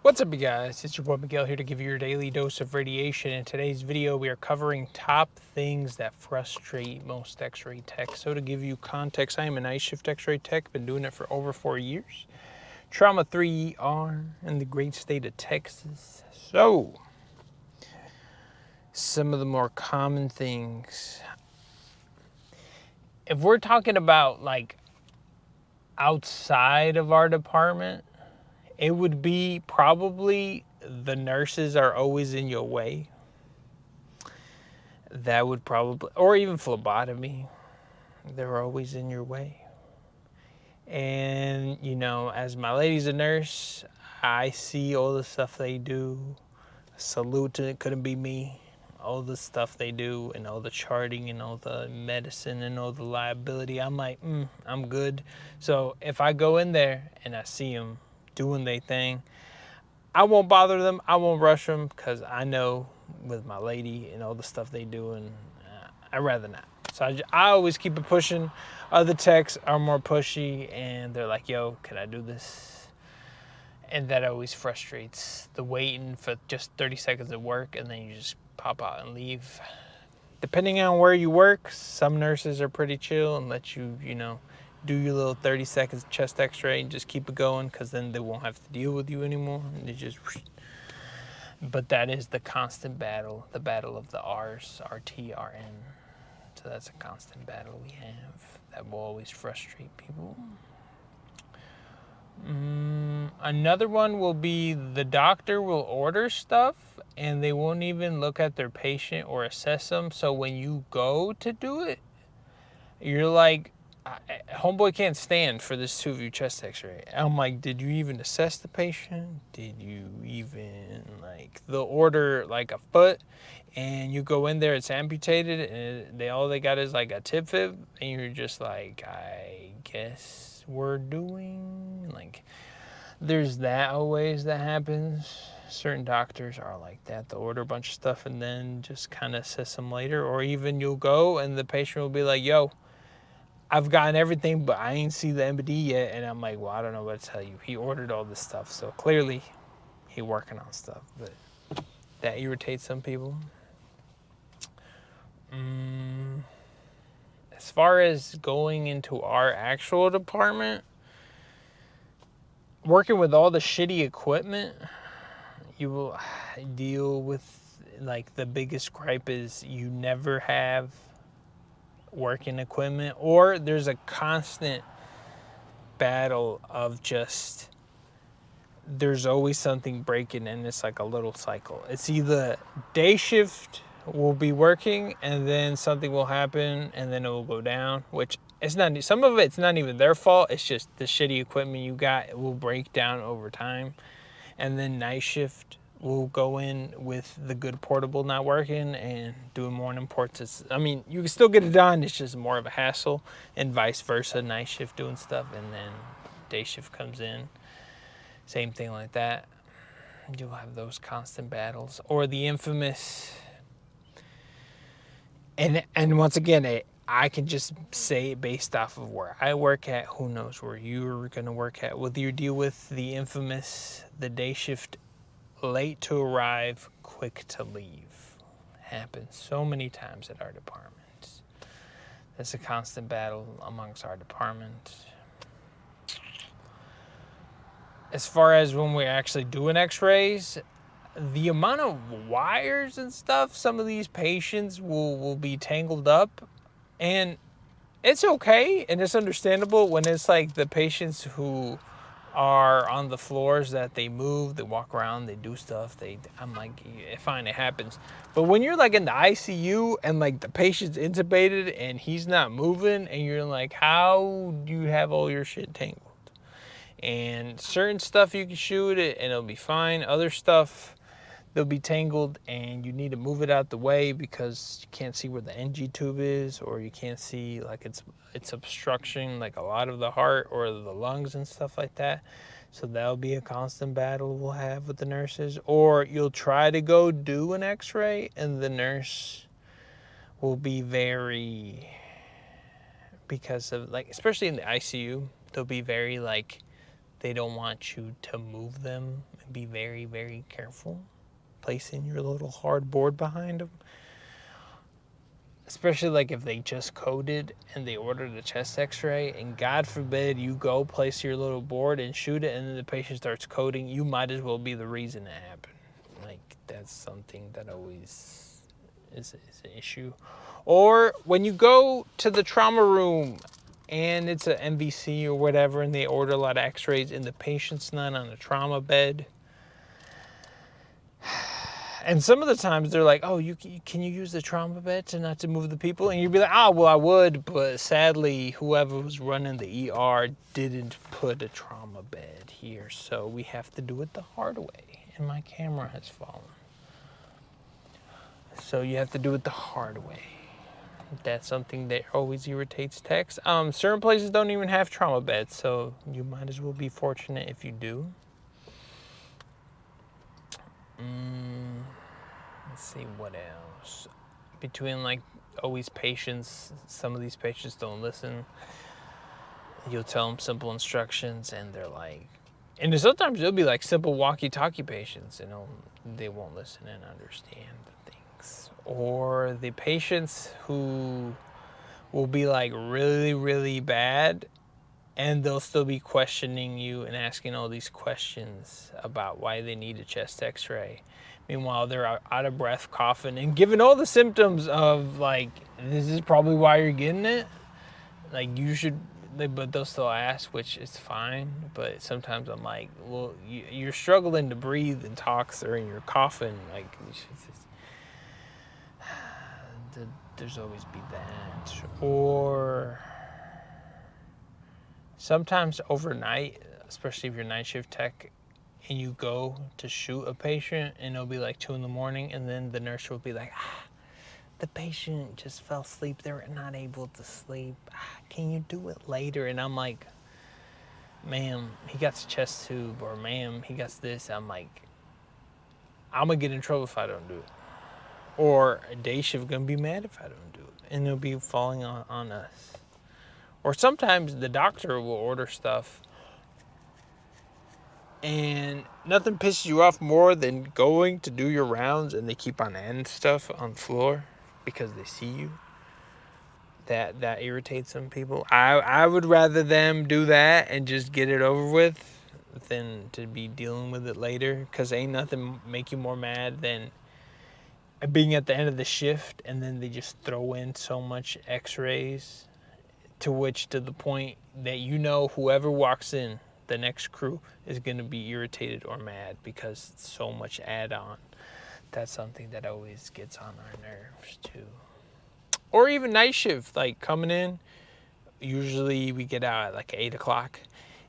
What's up, you guys? It's your boy Miguel here to give you your daily dose of radiation. In today's video, we are covering top things that frustrate most X-ray tech. So to give you context, I am a night shift X-ray tech, been doing it for over 4 years. Trauma 3ER in the great state of Texas. So, some of the more common things. If we're talking about like outside of our department, it would be probably the nurses are always in your way. That would probably, or even phlebotomy, they're always in your way. And, you know, as my lady's a nurse, I see all the stuff they do. Salute to it, couldn't be me. All the stuff they do and all the charting and all the medicine and all the liability. I'm like, I'm good. So if I go in there and I see them doing their thing, I won't bother them. I won't rush them because I know with my lady and all the stuff they do, and I'd rather not. So I always keep it pushing. Other techs are more pushy and they're like, yo, can I do this? And that always frustrates the waiting for just 30 seconds of work and then you just pop out and leave. Depending on where you work, some nurses are pretty chill and let you, do your little 30 seconds chest x-ray and just keep it going because then they won't have to deal with you anymore. And they just, but that is the constant battle, the battle of the R's, RT, RN. So that's a constant battle we have that will always frustrate people. Another one will be the doctor will order stuff and they won't even look at their patient or assess them. So when you go to do it, you're like, homeboy can't stand for this 2-view chest x-ray. I'm like, did you even assess the patient? Did you even, like, they'll order like a foot and you go in there, it's amputated and all they got is like a tip fib and you're just like, I guess we're doing, like, there's that always that happens. Certain doctors are like that. They'll order a bunch of stuff and then just kind of assess them later. Or even you'll go and the patient will be like, yo, I've gotten everything, but I ain't see the MD yet. And I'm like, well, I don't know what to tell you. He ordered all this stuff. So clearly he working on stuff. But that irritates some people. As far as going into our actual department, working with all the shitty equipment, you will deal with, like, the biggest gripe is you never have working equipment, or there's a constant battle of just, there's always something breaking and it's like a little cycle. It's either day shift will be working and then something will happen and then it will go down, which it's not, some of it's not even their fault. It's just the shitty equipment you got, it will break down over time. And then night shift will go in with the good portable not working and doing morning ports. I mean, you can still get it done. It's just more of a hassle, and vice versa. Night shift doing stuff and then day shift comes in. Same thing like that. You'll have those constant battles, or the infamous. And once again, I can just say it based off of where I work at. Who knows where you're gonna work at? Whether you deal with the infamous, the day shift, late to arrive, quick to leave. Happens so many times at our department. That's a constant battle amongst our department. As far as when we're actually doing x-rays, the amount of wires and stuff, some of these patients will be tangled up, and it's okay and it's understandable when it's like the patients who are on the floors that they move, they walk around, they do stuff. I'm like, fine, it happens. But when you're like in the ICU and like the patient's intubated and he's not moving, and you're like, how do you have all your shit tangled? And certain stuff you can shoot it and it'll be fine. Other stuff, they'll be tangled and you need to move it out the way because you can't see where the NG tube is, or you can't see, like, it's obstruction, like a lot of the heart or the lungs and stuff like that. So that'll be a constant battle we'll have with the nurses. Or you'll try to go do an x-ray and the nurse will be because of, like, especially in the ICU, they'll be very like, they don't want you to move them. Be very, very careful placing your little hard board behind them. Especially like if they just coded and they ordered a chest x-ray, and God forbid you go place your little board and shoot it and then the patient starts coding, you might as well be the reason it happened. Like, that's something that always is an issue. Or when you go to the trauma room and it's an MVC or whatever and they order a lot of x-rays and the patient's not on a trauma bed. And some of the times they're like, oh, can you use the trauma bed to not to move the people? And you'd be like, oh, well, I would, but sadly, whoever was running the ER didn't put a trauma bed here, so we have to do it the hard way, and my camera has fallen. So you have to do it the hard way. That's something that always irritates techs. Certain places don't even have trauma beds, so you might as well be fortunate if you do. Let's see what else. Between like always patients, some of these patients don't listen. You'll tell them simple instructions and they're like, and sometimes it'll be like simple walkie-talkie patients, they won't listen and understand the things. Or the patients who will be like really, really bad and they'll still be questioning you and asking all these questions about why they need a chest x-ray. Meanwhile, they're out of breath, coughing, and giving all the symptoms of like, this is probably why you're getting it. Like you should, but they'll still ask, which is fine. But sometimes I'm like, well, you're struggling to breathe and talk, sir, and you're coughing. Like, there's always be that. Or sometimes overnight, especially if you're night shift tech, and you go to shoot a patient and it'll be like 2 a.m. and then the nurse will be like, the patient just fell asleep. They were not able to sleep. Can you do it later? And I'm like, ma'am, he got the chest tube, or ma'am, he got this. I'm like, I'm gonna get in trouble if I don't do it. Or a day shift gonna be mad if I don't do it. And it'll be falling on us. Or sometimes the doctor will order stuff and nothing pisses you off more than going to do your rounds and they keep on adding stuff on the floor because they see you. That irritates some people. I would rather them do that and just get it over with than to be dealing with it later, because ain't nothing make you more mad than being at the end of the shift and then they just throw in so much x-rays to the point that whoever walks in, the next crew, is going to be irritated or mad because it's so much add-on. That's something that always gets on our nerves too. Or even night shift, like coming in, usually we get out at like 8 o'clock,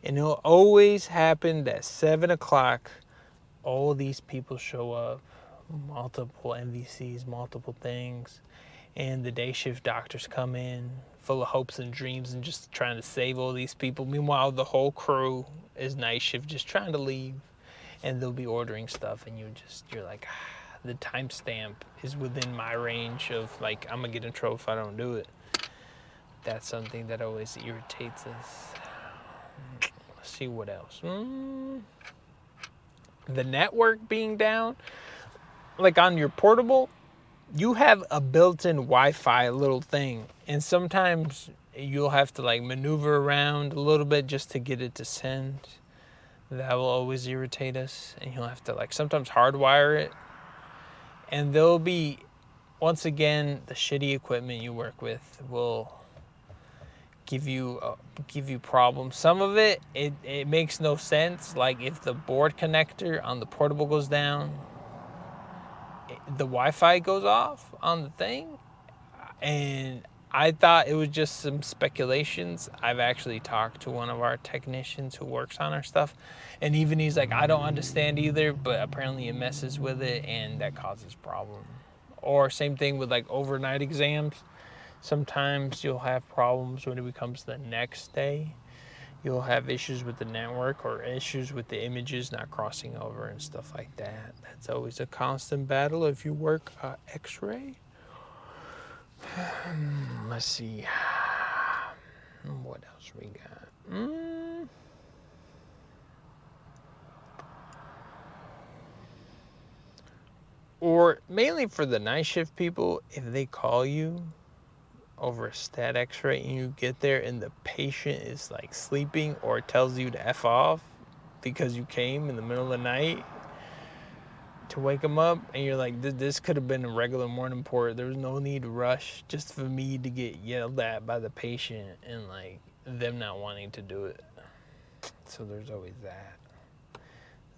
and it'll always happen that 7 o'clock, all these people show up, multiple MVCs, multiple things, and the day shift doctors come in full of hopes and dreams and just trying to save all these people. Meanwhile, the whole crew is night shift just trying to leave, and they'll be ordering stuff, and you're like, the timestamp is within my range of like, I'm gonna get in trouble if I don't do it. That's something that always irritates us. Let's see what else. The network being down, like on your portable, you have a built-in Wi-Fi little thing, and sometimes you'll have to like maneuver around a little bit just to get it to send. That will always irritate us, and you'll have to like sometimes hardwire it. And there'll be, once again, the shitty equipment you work with will give you problems. Some of it makes no sense. Like if the board connector on the portable goes down, the Wi-Fi goes off on the thing, and I thought it was just some speculations. I've actually talked to one of our technicians who works on our stuff, and even he's like, I don't understand either, but apparently it messes with it and that causes problem. Or same thing with like overnight exams. Sometimes you'll have problems when it becomes the next day. You'll have issues with the network or issues with the images not crossing over and stuff like that. That's always a constant battle if you work Xray. Let's see. What else we got? or mainly for the night shift people, if they call you over a stat X-ray and you get there and the patient is like sleeping or tells you to F off because you came in the middle of the night to wake them up, and you're like, this could have been a regular morning port. There was no need to rush just for me to get yelled at by the patient and like them not wanting to do it. So there's always that.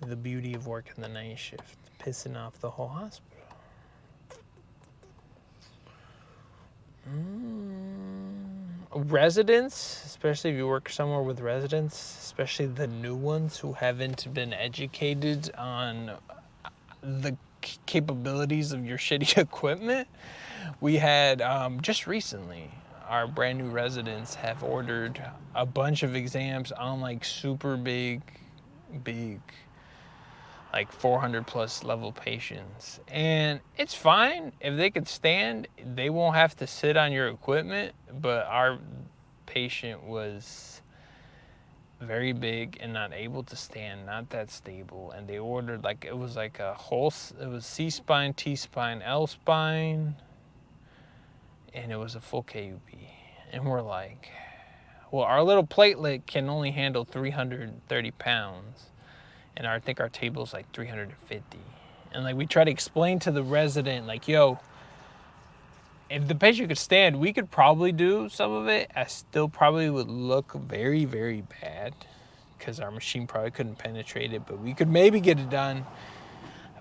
The beauty of working the night shift, pissing off the whole hospital. Residents, especially if you work somewhere with residents, especially the new ones who haven't been educated on the capabilities of your shitty equipment. We had just recently, our brand new residents have ordered a bunch of exams on like super big, like 400 plus level patients. And it's fine if they could stand, they won't have to sit on your equipment. But our patient was very big and not able to stand, not that stable. And they ordered like, it was like a whole, it was C-spine, T-spine, L-spine, and it was a full KUP. And we're like, well, our little platelet can only handle 330 pounds. And I think our table's like 350. And like we try to explain to the resident, like, yo, if the patient could stand, we could probably do some of it. I still probably would look very, very bad because our machine probably couldn't penetrate it, but we could maybe get it done.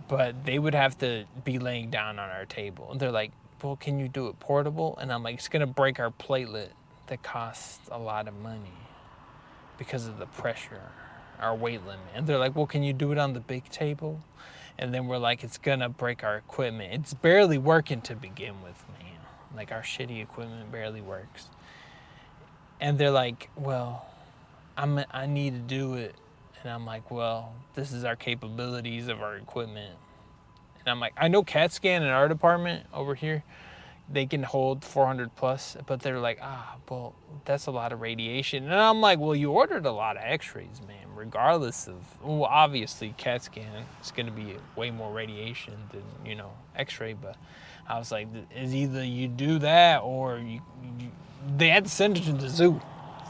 But they would have to be laying down on our table. And they're like, well, can you do it portable? And I'm like, it's gonna break our platelet that costs a lot of money because of the pressure, our weight limit. And they're like, well, can you do it on the big table? And then we're like, it's gonna break our equipment. It's barely working to begin with, man. Like our shitty equipment barely works. And they're like, well, I need to do it. And I'm like, well, this is our capabilities of our equipment. And I'm like, I know CAT scan in our department over here, they can hold 400 plus, but they're like, well, that's a lot of radiation. And I'm like, well, you ordered a lot of X-rays, man, regardless of, well, obviously CAT scan is going to be way more radiation than, you know, X-ray. But I was like, is either you do that or they had to send it to the zoo.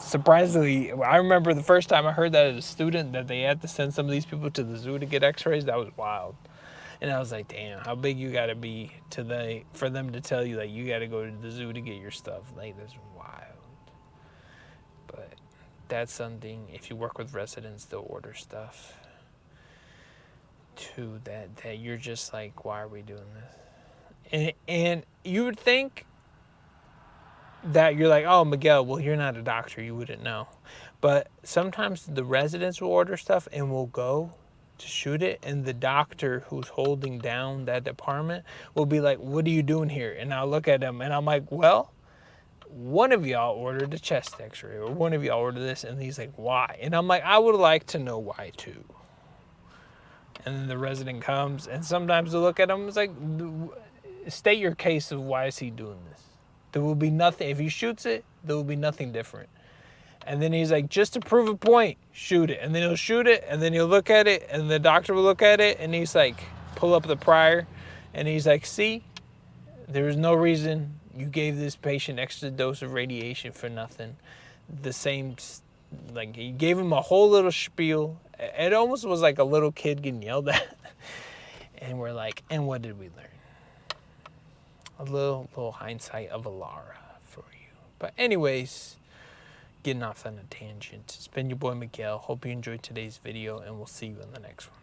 Surprisingly, I remember the first time I heard that as a student, that they had to send some of these people to the zoo to get X-rays. That was wild. And I was like, damn, how big you gotta be for them to tell you that you gotta go to the zoo to get your stuff. Like, that's wild. But that's something, if you work with residents, they'll order stuff too that you're just like, why are we doing this? And you would think that you're like, oh, Miguel, well, you're not a doctor, you wouldn't know. But sometimes the residents will order stuff and we'll go to shoot it, and the doctor who's holding down that department will be like, what are you doing here? And I'll look at him and I'm like, well, one of y'all ordered a chest X-ray, or one of y'all ordered this. And he's like, why? And I'm like, I would like to know why too. And then the resident comes, and sometimes they look at him, it's like, state your case of why is he doing this. There will be nothing, if he shoots it, there will be nothing different. And then he's like, just to prove a point, shoot it. And then he'll shoot it, and then he'll look at it, and the doctor will look at it, and he's like, pull up the prior, and he's like, see, there is no reason you gave this patient extra dose of radiation for nothing. The same, like, he gave him a whole little spiel. It almost was like a little kid getting yelled at. And we're like, and what did we learn? A little hindsight of a Lara for you. But anyways, getting off on a tangent. It's been your boy Miguel. Hope you enjoyed today's video, and we'll see you in the next one.